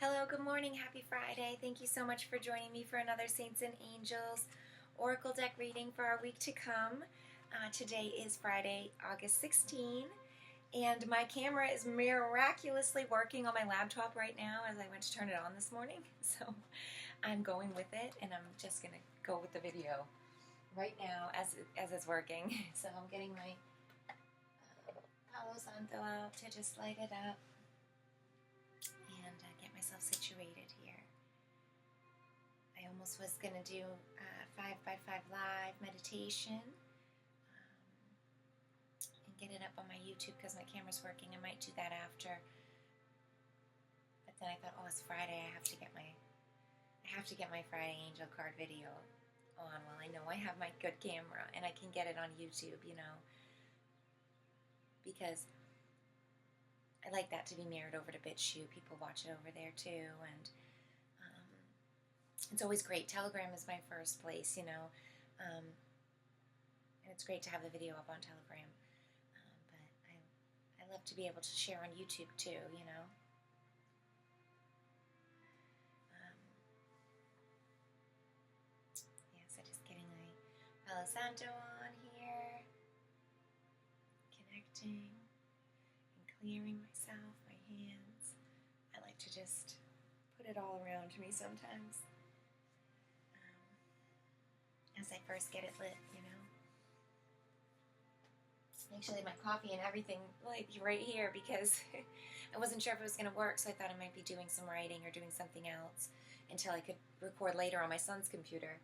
Hello, good morning, happy Friday. Thank you so much for joining me for another Saints and Angels Oracle deck reading for our week to come. Today is Friday, August 16, and my camera is miraculously working on my laptop right now as I went to turn it on this morning. So I'm going with it, and I'm just going to go with the video right now as it's working. So I'm getting my Palo Santo out to just light it up and get myself situated here. I almost was going to do 5x5 live meditation and get it up on my YouTube because my camera's working. I might do that after. But then I thought, oh, it's Friday. I have to get my Friday Angel card video on while I know I have my good camera and I can get it on YouTube, because I like that to be mirrored over to BitChute. People watch it over there too, and it's always great. Telegram is my first place, and it's great to have the video up on Telegram. But I love to be able to share on YouTube too, So just getting my Palo Santo on here, connecting and clearing myself, my hands. I like to just put it all around me sometimes. As I first get it lit, Actually, my coffee and everything like right here because I wasn't sure if it was going to work, so I thought I might be doing some writing or doing something else until I could record later on my son's computer.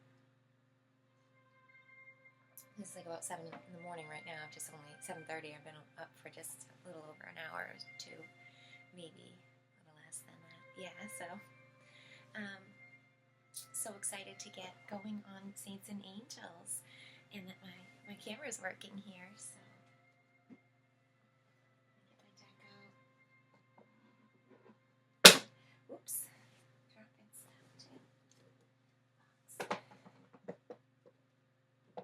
It's like about 7 in the morning right now. Just only 7:30. I've been up for just a little over an hour or two, maybe a little less than that. Yeah, so excited to get going on Saints and Angels, and that my camera's working here. So let me get my deck out. Oops, dropping stuff too. There we go.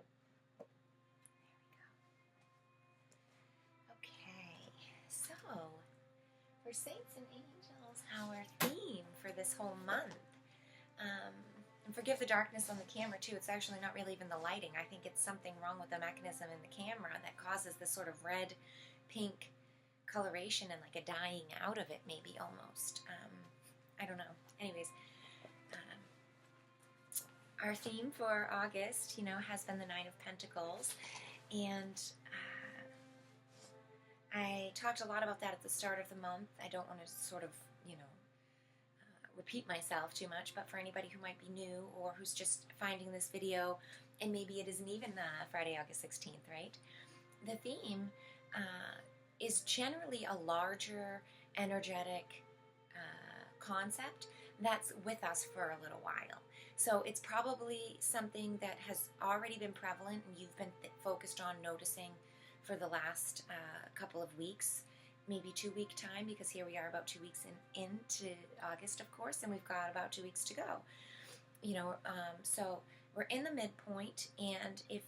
Okay, so for Saints and Angels, our theme for this whole month. And forgive the darkness on the camera too. It's actually not really even the lighting. I think it's something wrong with the mechanism in the camera that causes this sort of red-pink coloration and like a dying out of it, maybe almost. I don't know. Anyways, our theme for August, has been the Nine of Pentacles, and I talked a lot about that at the start of the month. I don't want to sort of, repeat myself too much, but for anybody who might be new or who's just finding this video, and maybe it isn't even Friday, August 16th, right? The theme is generally a larger energetic concept that's with us for a little while. So it's probably something that has already been prevalent and you've been focused on noticing for the last couple of weeks, maybe 2 week time, because here we are about 2 weeks into August, of course, and we've got about 2 weeks to go. So we're in the midpoint, and if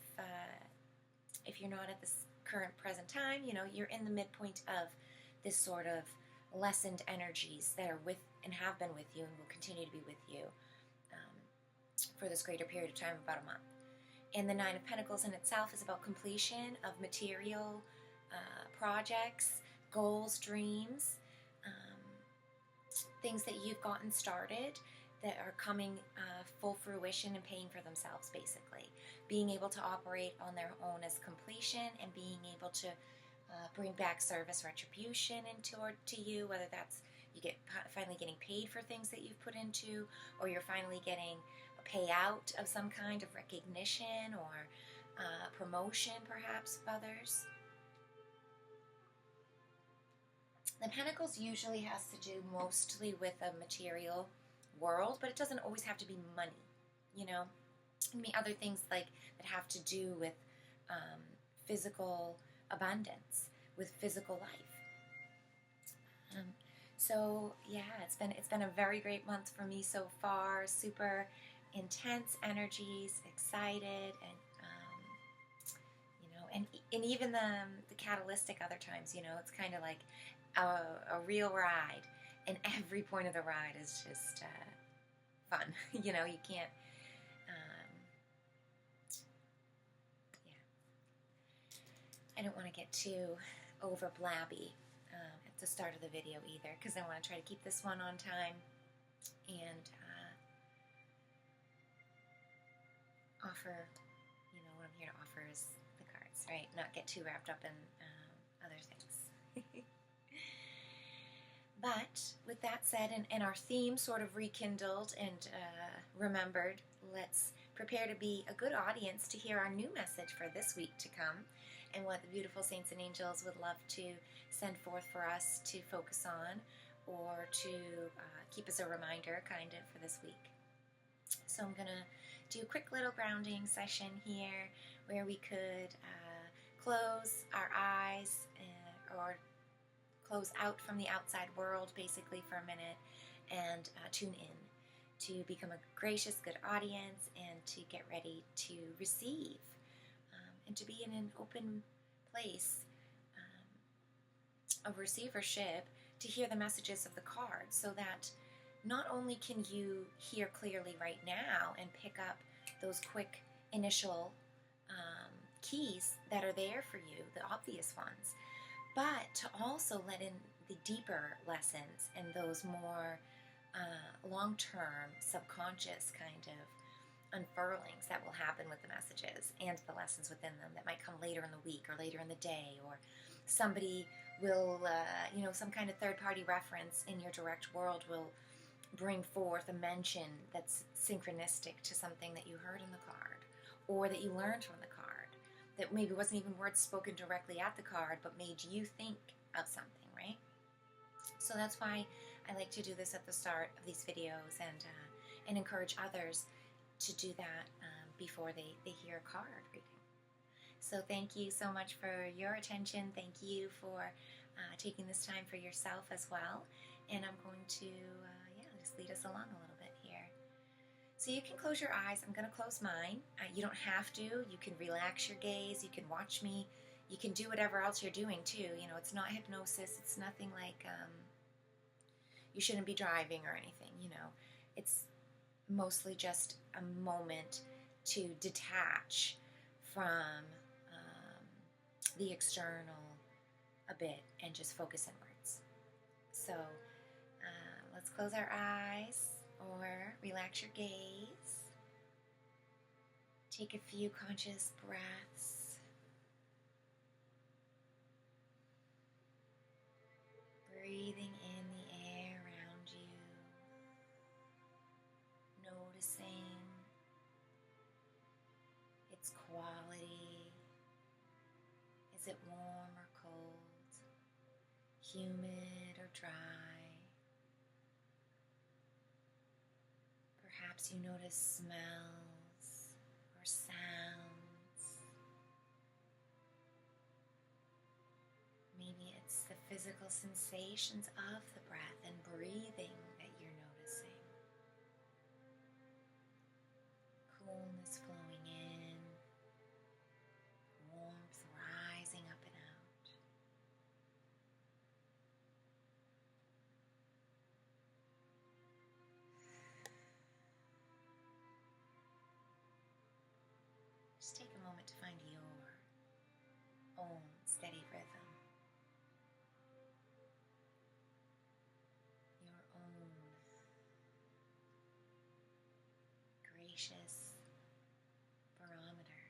you're not at this current present time, you're in the midpoint of this sort of lessened energies that are with and have been with you and will continue to be with you for this greater period of time, about a month. And the Nine of Pentacles in itself is about completion of material projects, goals, dreams, things that you've gotten started that are coming full fruition and paying for themselves, basically. Being able to operate on their own as completion and being able to bring back service retribution to you, whether that's finally getting paid for things that you've put into, or you're finally getting a payout of some kind of recognition or promotion, perhaps, of others. The Pentacles usually has to do mostly with a material world, but it doesn't always have to be money, It can be other things like that have to do with physical abundance, with physical life. So yeah, it's been a very great month for me so far. Super intense energies, excited, and and even the catalytic other times, it's kind of like a real ride. and every point of the ride is just fun. You know, you can't, yeah. I don't want to get too over blabby at the start of the video either, because I want to try to keep this one on time and offer, you know, what I'm here to offer is the cards, right? Not get too wrapped up in other things. But with that said, and our theme sort of rekindled and remembered, let's prepare to be a good audience to hear our new message for this week to come, and what the beautiful saints and angels would love to send forth for us to focus on, or to keep as a reminder, kind of, for this week. So I'm going to do a quick little grounding session here, where we could close our eyes or close out from the outside world, basically, for a minute, and tune in to become a gracious, good audience, and to get ready to receive, and to be in an open place of receivership to hear the messages of the cards, so that not only can you hear clearly right now and pick up those quick initial keys that are there for you, the obvious ones, but to also let in the deeper lessons and those more long-term, subconscious kind of unfurlings that will happen with the messages and the lessons within them that might come later in the week or later in the day, or somebody will, you know, some kind of third-party reference in your direct world will bring forth a mention that's synchronistic to something that you heard in the card, or that you learned from the card, that maybe wasn't even words spoken directly at the card, but made you think of something, right? So that's why I like to do this at the start of these videos, and encourage others to do that before they hear a card reading. So thank you so much for your attention. Thank you for taking this time for yourself as well. And I'm going to just lead us along a little bit here. So you can close your eyes. I'm going to close mine. You don't have to. You can relax your gaze. You can watch me. You can do whatever else you're doing too. You know, it's not hypnosis. It's nothing like you shouldn't be driving or anything. You know, it's mostly just a moment to detach from the external a bit and just focus inwards. So let's close our eyes or relax your gaze. Take a few conscious breaths. Breathing in the air around you. Noticing its quality. Is it warm or cold? Humid or dry? Perhaps you notice smells or sounds. Maybe it's the physical sensations of the breath and breathing that you're noticing. Coolness flowing in, warmth rising up and out. Just take a moment to find your own steady rhythm, your own gracious barometer,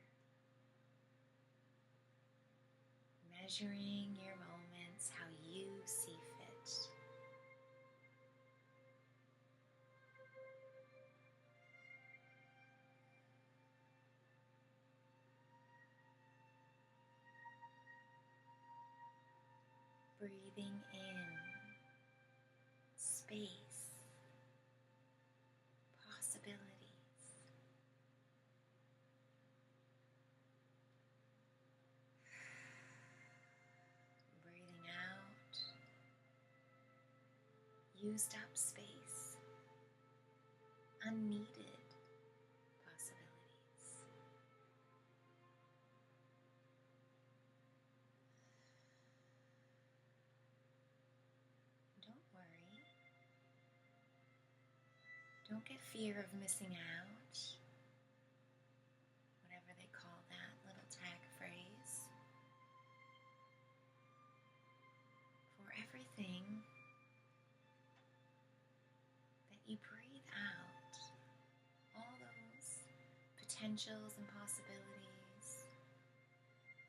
measuring your moments how you see fit. Breathing in space, possibilities. Breathing out used up space, unneeded possibilities. Don't worry. Don't get fear of missing out, whatever they call that little tag phrase. For everything that you breathe out, all those potentials and possibilities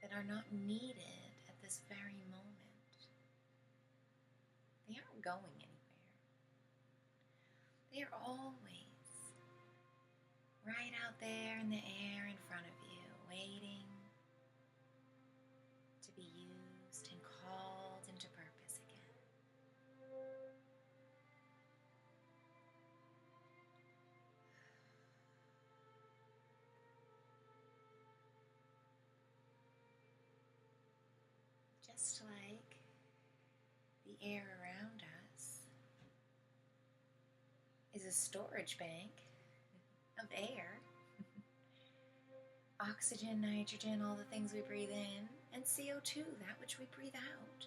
that are not needed at this very moment, they aren't going anywhere. They are always right out there in the air in front of you, waiting to be used and called into purpose again. Just like the air around us is a storage bank of air. Oxygen, nitrogen, all the things we breathe in, and CO2, that which we breathe out,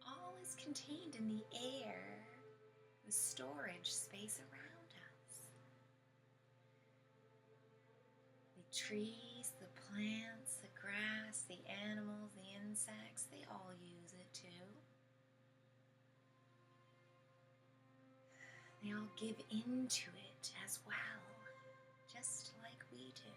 all is contained in the air, the storage space around us. The trees, the plants, the grass, the animals, the insects, they all use it too. They all give into it as well, just like we do.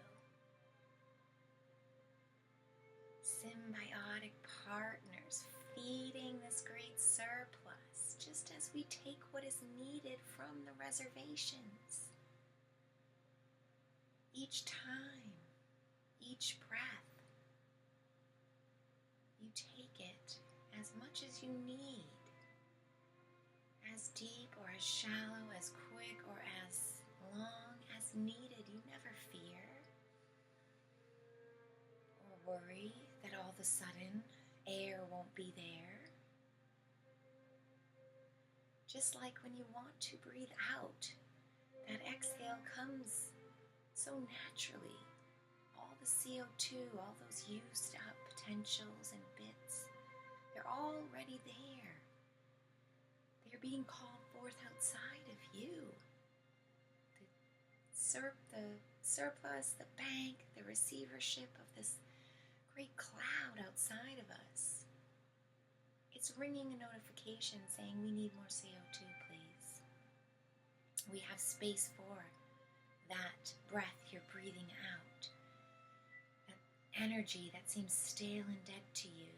Symbiotic partners feeding this great surplus, just as we take what is needed from the reservations. Each time, each breath, you take it as much as you need, as deep or as shallow, as quick or as long as needed. You never fear or worry that all of a sudden air won't be there. Just like when you want to breathe out, that exhale comes so naturally. All the CO2, all those used up potentials and bits, they're already there. They're being called forth outside of you. The surplus, the bank, the receivership of this great cloud outside of us. It's ringing a notification saying we need more CO2, please. We have space for that breath you're breathing out. That energy that seems stale and dead to you.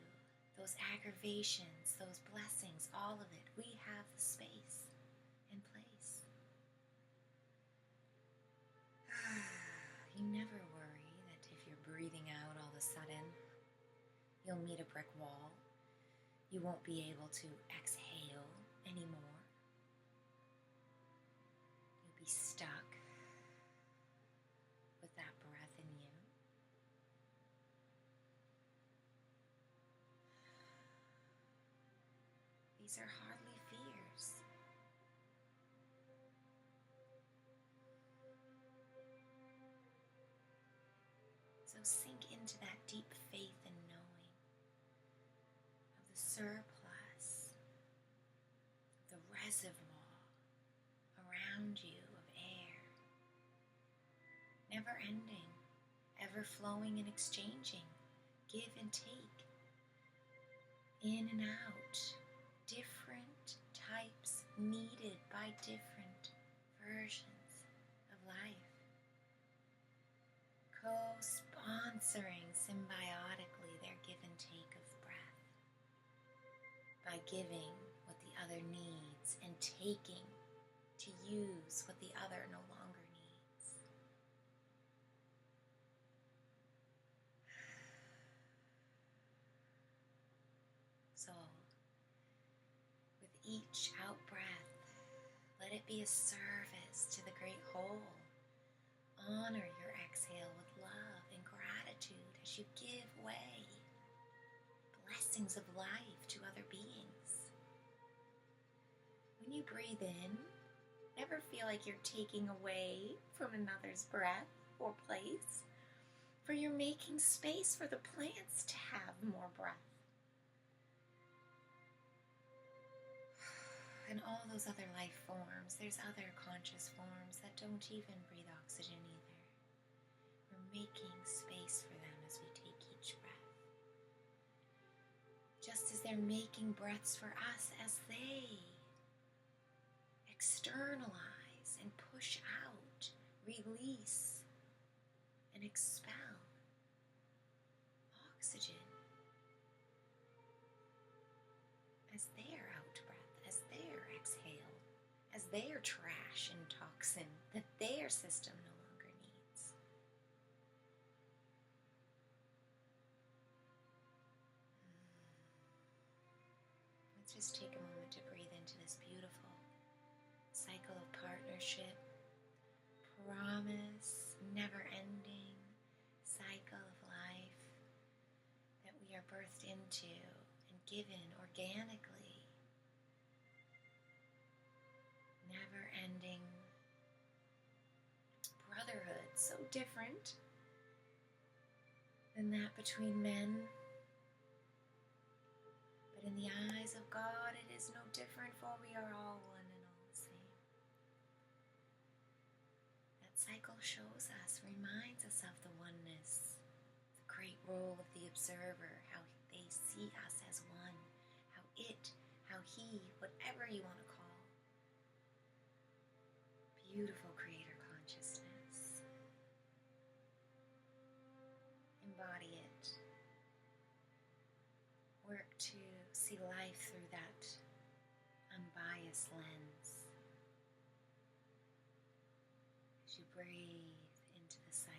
Those aggravations, those blessings, all of it. We have the space and place. You never worry that if you're breathing out all of a sudden, you'll meet a brick wall. You won't be able to exhale anymore. You'll be stuck with that breath in you. These are hardly fears. So sink into that deep faith and knowing of the surplus, the reservoir around you of air, never ending, ever flowing and exchanging, give and take, in and out, different types needed by different versions of life. Co-sponsoring symbiotically their give and take of breath by giving what the other needs and taking to use what the other no longer needs. So, with each out-breath, let it be a service to the great whole. Honor your exhale with love and gratitude as you give away blessings of life to other beings. When you breathe in, never feel like you're taking away from another's breath or place, for you're making space for the plants to have more breath. And all those other life forms, there's other conscious forms that don't even breathe oxygen either. We're making space for them as we take each breath. Just as they're making breaths for us as they externalize and push out, release and expel oxygen as their out breath, as their exhale, as their trash and toxin that their system no longer needs. Let's just take a moment to breathe into this beautiful cycle of partnership, promise, never-ending cycle of life that we are birthed into and given organically. Never-ending brotherhood, so different than that between men. But in the eyes of God, it is no different, for we are all one and all the same. That cycle shows us, reminds us of the oneness, the great role of the observer, how they see us as one, how it, how he, whatever you want to call, beautiful creator consciousness. Embody it. Work to see life through that unbiased lens as you breathe into the cycle.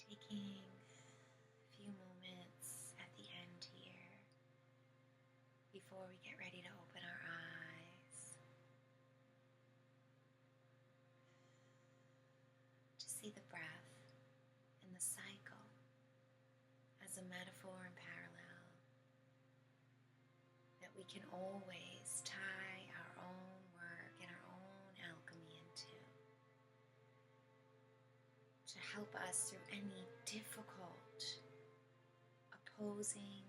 Taking a few moments at the end here before we get ready to open our eyes to see the breath and the cycle as a metaphor and parallel that we can always tie our own work and our own alchemy into, to help us through any difficult, opposing,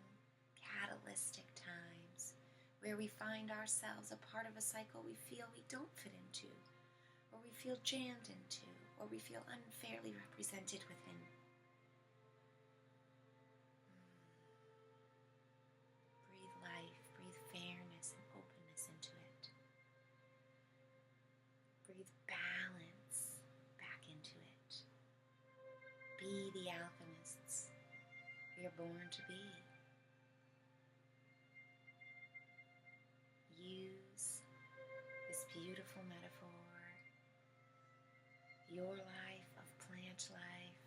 catalytic times where we find ourselves a part of a cycle we feel we don't fit into, or we feel jammed into, or we feel unfairly represented within. Breathe life, breathe fairness and openness into it. Breathe balance back into it. Be the alchemists we are born to be. Use this beautiful metaphor, your life, of plant life,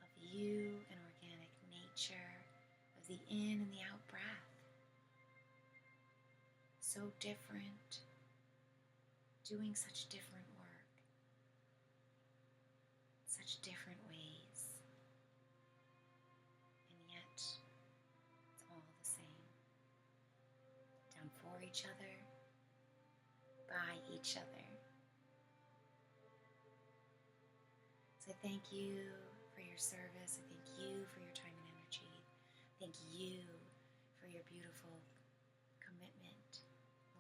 of you and organic nature, of the in and the out breath. So different, doing such different work, such different ways, and yet it's all the same. Done for each other, by each other. So I thank you for your service. I thank you for your time and energy. Thank you for your beautiful commitment,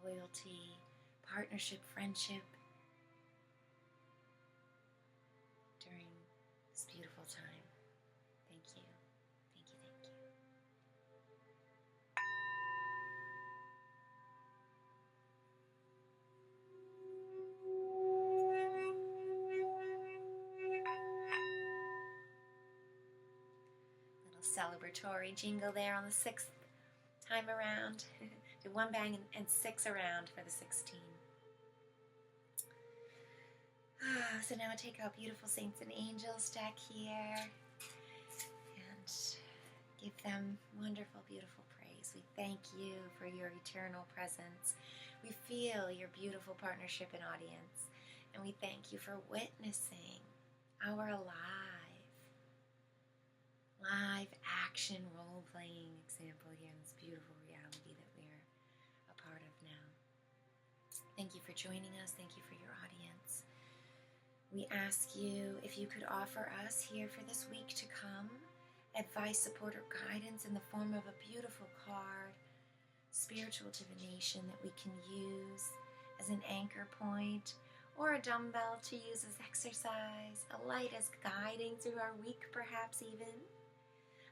loyalty, partnership, friendship during this beautiful time. Thank you. Thank you. Thank you. Little celebratory jingle there on the 6th time around. Do one bang and 6 around for the 16. So now take our beautiful saints and angels deck here and give them wonderful, beautiful praise. We thank you for your eternal presence. We feel your beautiful partnership and audience. And we thank you for witnessing our live action role-playing example here in this beautiful reality that we're a part of now. Thank you for joining us. Thank you for your audience. We ask you if you could offer us here for this week to come advice, support, or guidance in the form of a beautiful card, spiritual divination that we can use as an anchor point, or a dumbbell to use as exercise, a light as guiding through our week perhaps even,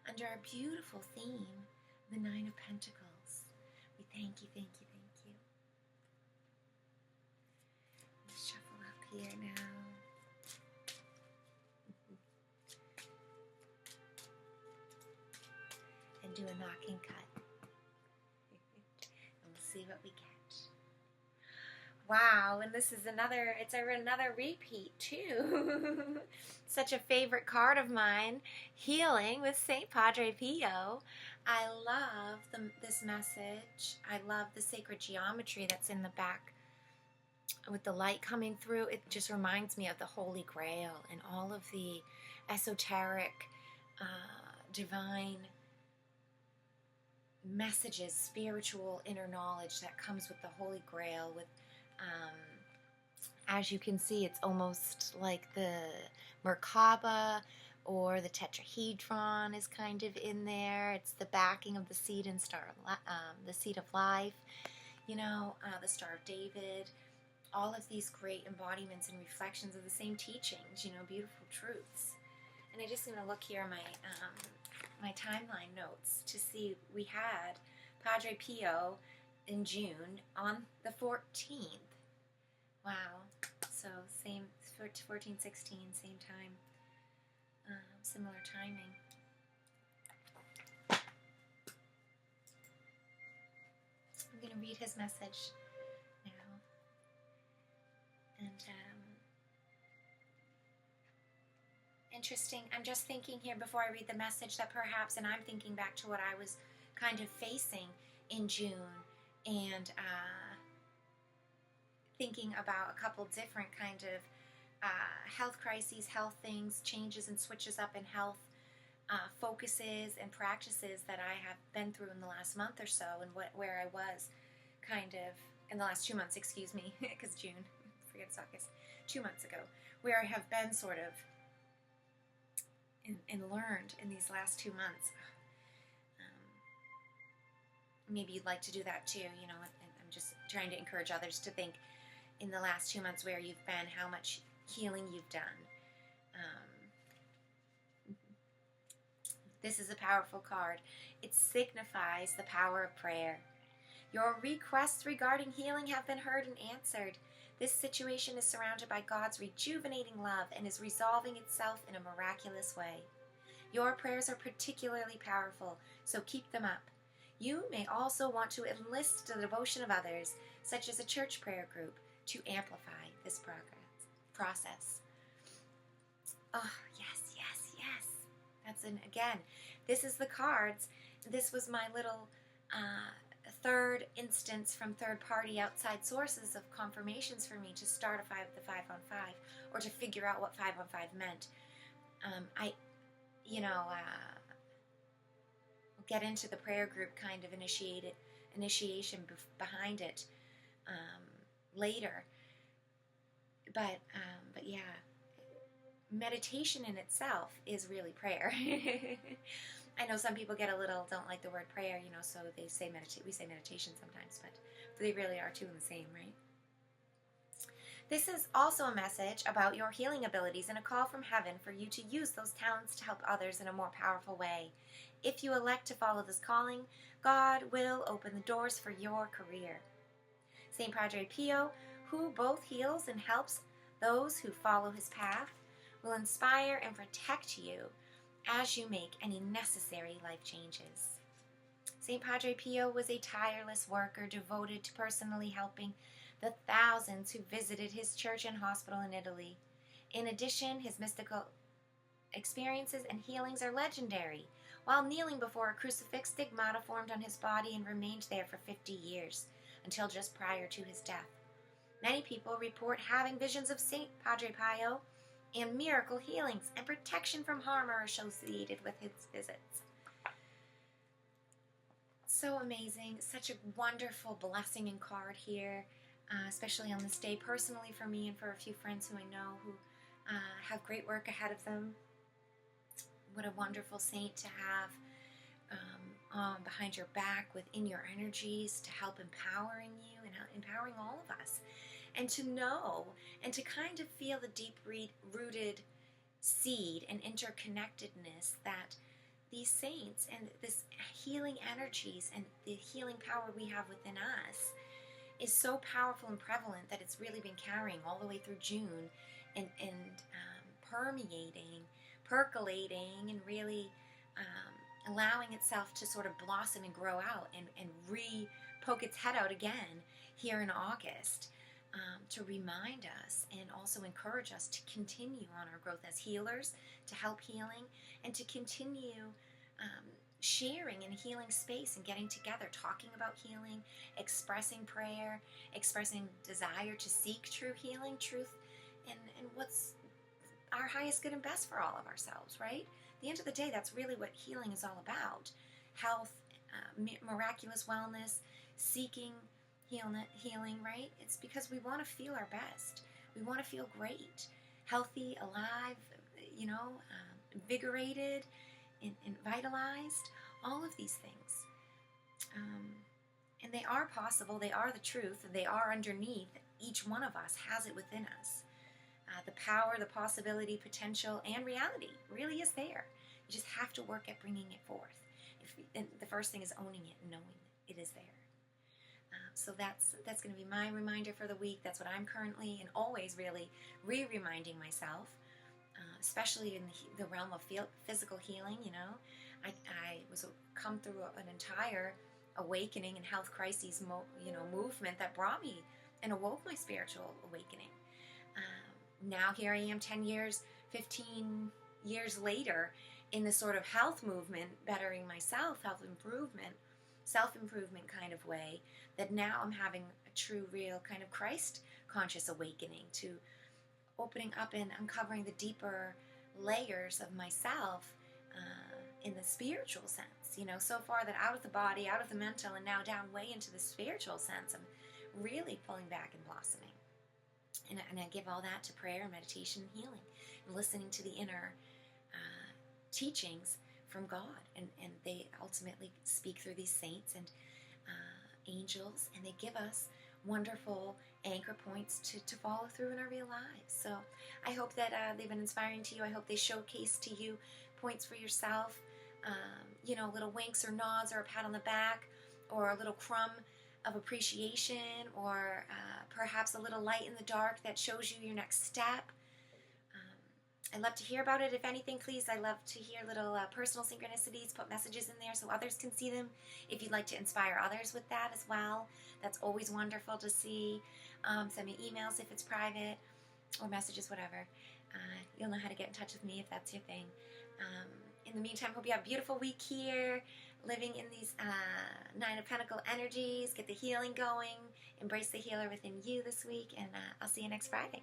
under our beautiful theme, the 9 of Pentacles. We thank you, thank you, thank you. Let's shuffle up here now. And do a knock and cut. And we'll see what we catch. Wow, and this is another repeat too. Such a favorite card of mine, Healing with St. Padre Pio. I love this message. I love the sacred geometry that's in the back with the light coming through. It just reminds me of the Holy Grail and all of the esoteric, divine messages, spiritual inner knowledge that comes with the Holy Grail. With, as you can see, it's almost like the Merkaba or the tetrahedron is kind of in there. It's the backing of the seed and star, the seed of life. You know, the Star of David. All of these great embodiments and reflections of the same teachings. You know, beautiful truths. And I just going to look here at my timeline notes to see we had Padre Pio in June on the 14th. Wow. So same 14, 16, same time. Similar timing. I'm going to read his message now. And interesting. I'm just thinking here before I read the message that perhaps, and I'm thinking back to what I was kind of facing in June, and thinking about a couple different kind of health crises, health things, changes and switches up in health focuses and practices that I have been through in the last month or so, and where I was kind of in the last 2 months, excuse me, because June, forget it's August, 2 months ago, where I have been sort of and learned in these last 2 months. Maybe you'd like to do that too, you know, and I'm just trying to encourage others to think in the last 2 months where you've been, how much healing you've done. This is a powerful card. It signifies the power of prayer. Your requests regarding healing have been heard and answered. This situation is surrounded by God's rejuvenating love and is resolving itself in a miraculous way. Your prayers are particularly powerful, so keep them up. You may also want to enlist the devotion of others, such as a church prayer group, to amplify this process. Oh, yes, yes, yes. Again, this is the cards. This was my little third instance from third-party outside sources of confirmations for me to start the 5-on-5, or to figure out what 5-on-5 meant. We'll get into the prayer group kind of initiation behind it later. But yeah, meditation in itself is really prayer. I know some people don't like the word prayer, you know, so they say we say meditation sometimes, but they really are two and the same, right? This is also a message about your healing abilities and a call from heaven for you to use those talents to help others in a more powerful way. If you elect to follow this calling, God will open the doors for your career. St. Padre Pio, who both heals and helps those who follow his path, will inspire and protect you as you make any necessary life changes. St. Padre Pio was a tireless worker devoted to personally helping the thousands who visited his church and hospital in Italy. In addition, his mystical experiences and healings are legendary. While kneeling before a crucifix, stigmata formed on his body and remained there for 50 years, until just prior to his death. Many people report having visions of St. Padre Pio, and miracle healings and protection from harm are associated with his visits. So amazing, such a wonderful blessing and card here, especially on this day, personally for me and for a few friends who I know who have great work ahead of them. What a wonderful saint to have behind your back, within your energies, to help empowering you and empowering all of us. And to know and to kind of feel the deep-rooted seed and interconnectedness that these saints and this healing energies and the healing power we have within us is so powerful and prevalent that it's really been carrying all the way through June and permeating, percolating, and really allowing itself to sort of blossom and grow out and poke its head out again here in August. To remind us and also encourage us to continue on our growth as healers, to help healing, and to continue sharing in healing space and getting together, talking about healing, expressing prayer, expressing desire to seek true healing, truth, and what's our highest good and best for all of ourselves, right? At the end of the day, that's really what healing is all about. Health, miraculous wellness, seeking healing, right? It's because we want to feel our best. We want to feel great, healthy, alive, invigorated, and vitalized. All of these things. And they are possible. They are the truth. They are underneath. Each one of us has it within us. The power, the possibility, potential, and reality really is there. You just have to work at bringing it forth. And the first thing is owning it and knowing it is there. So that's going to be my reminder for the week. That's what I'm currently and always really reminding myself, especially in the realm of physical healing. I was come through an entire awakening and health crises movement that brought me and awoke my spiritual awakening. Now here I am 10 years, 15 years later in this sort of health movement, bettering myself, self-improvement kind of way, that now I'm having a true, real kind of Christ-conscious awakening to opening up and uncovering the deeper layers of myself in the spiritual sense. So far that out of the body, out of the mental, and now down way into the spiritual sense, I'm really pulling back and blossoming. And I give all that to prayer, meditation, and healing, and listening to the inner teachings from God, and they ultimately speak through these saints and angels, and they give us wonderful anchor points to follow through in our real lives. So I hope that they've been inspiring to you. I hope they showcase to you points for yourself, little winks or nods or a pat on the back or a little crumb of appreciation or perhaps a little light in the dark that shows you your next step. I'd love to hear about it. If anything, please, I love to hear little personal synchronicities. Put messages in there so others can see them. If you'd like to inspire others with that as well, that's always wonderful to see. Send me emails if it's private or messages, whatever. You'll know how to get in touch with me if that's your thing. In the meantime, hope you have a beautiful week here, living in these Nine of Pentacles energies. Get the healing going. Embrace the healer within you this week, and I'll see you next Friday.